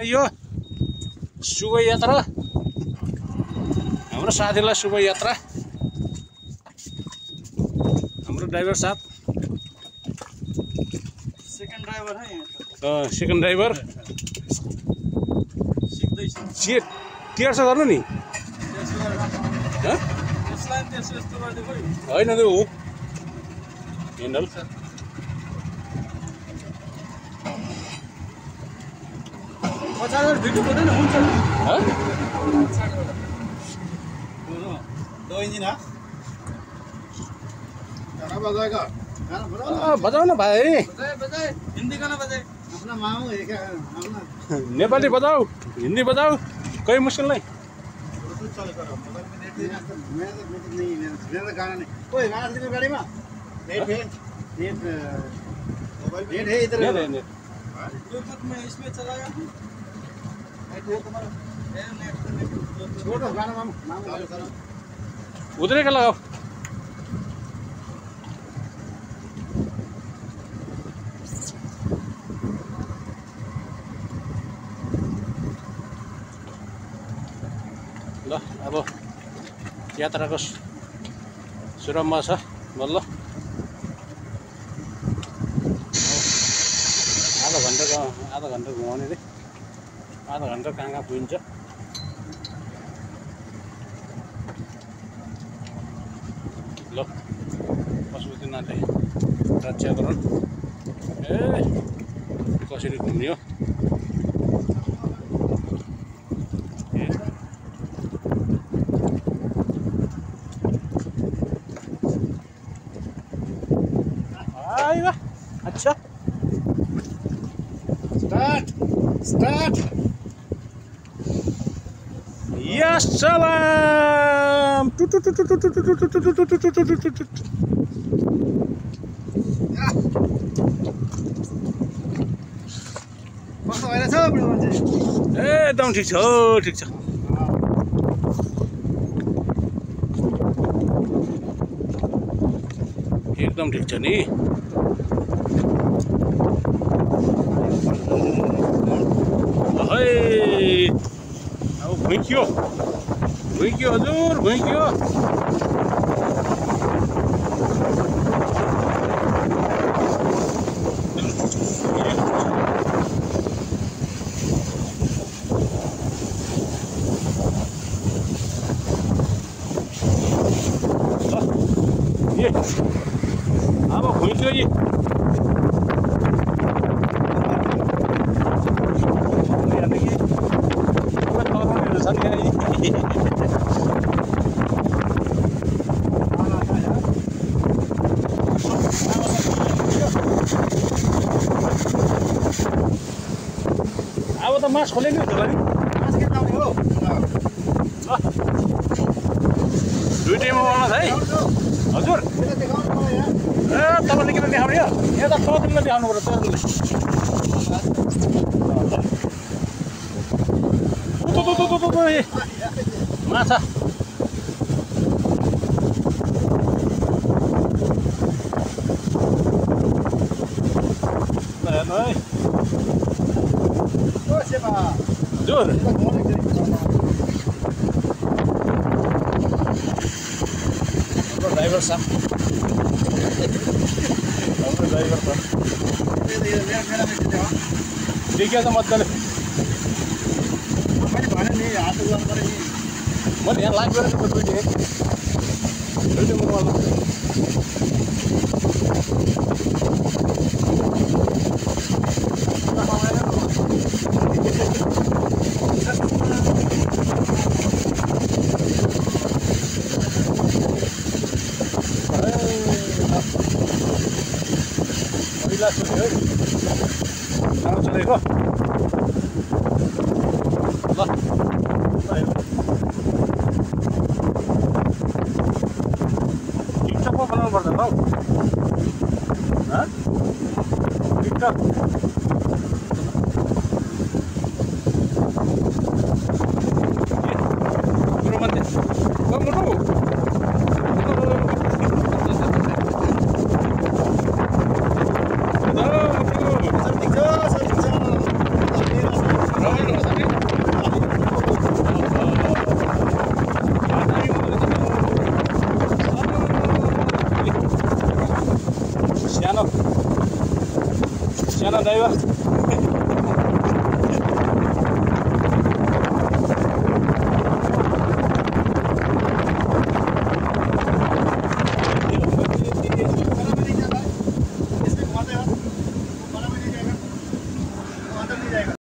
यो शुभ यात्रा हाम्रो साथीलाई शुभ यात्रा हाम्रो ड्राइभर साहब सेकेन्ड ड्राइभर है सेकेन्ड ड्राइभर सिक्दैछ तेर्छ गर्नु नि त्यसलाई त्यसो यस्तो गर्दै खोइ होइन त्यो हो हेन्डल पछाडि भिडियो गर्दैन हुन्छ दो इंजिन है गाना बजाएगा गाना बजाऊ न भाइ बजाए बजाए हिंदी गाना बजाए अपना मामू है क्या अपना नेपाली बजाऊ हिन्दी बजाऊ कोही मुस्किल नहीं तो चले करो मोबाइल में नेट मैं तो नहीं मेरा गाना नहीं कोई गाना सुनो गाड़ी में नेट है नेट है इधर ब्लूटूथ में इसमें चलाया नेट है तुम्हारा नेट छोड़ो गाना मामू मामू उतरे का लगाओ ल अब यात्राको सुरुमा छ बल्ल आधा घन्टा घुमाउने रे आधा घन्टा कहाँ पुगिन्छ ल पशुपतिनाथले रक्षा गरून् ए कसरी घुम्ने हो आइवा अच्छा स्टार्ट या सलाम कस्तो भइरहेछ बुढो मान्छे एकदम ठिक छ ठिक छ एकदम ठिक छ नि है अब भुइँक्यो हजुर भुइँक्यो अब भुइँक्यो यी अब त मास खोले नि हुन्छ नि मास के लाउने हो ल दुईटैमा बनाउँछ है हजुर मेरो देखाउनु मलाई यहाँ ए तपाईँले किन देखाउने हो यहाँ त तपाईँले देखाउनु पर्छ तपाईँले माछा हेर्नु है ओ सेवा हजुर ड्राइभर साहब हाम्रो ड्राइभर साहब देखिया त मजाले मैले भने नि हात गर्नु पर्यो नि मैले यहाँ लाइभ गरेर दुईटै मोबाइलमा राम्रो चलेको ल टिकटक पो बनाउनु पर्छ हौ टिकटक ड्राइवर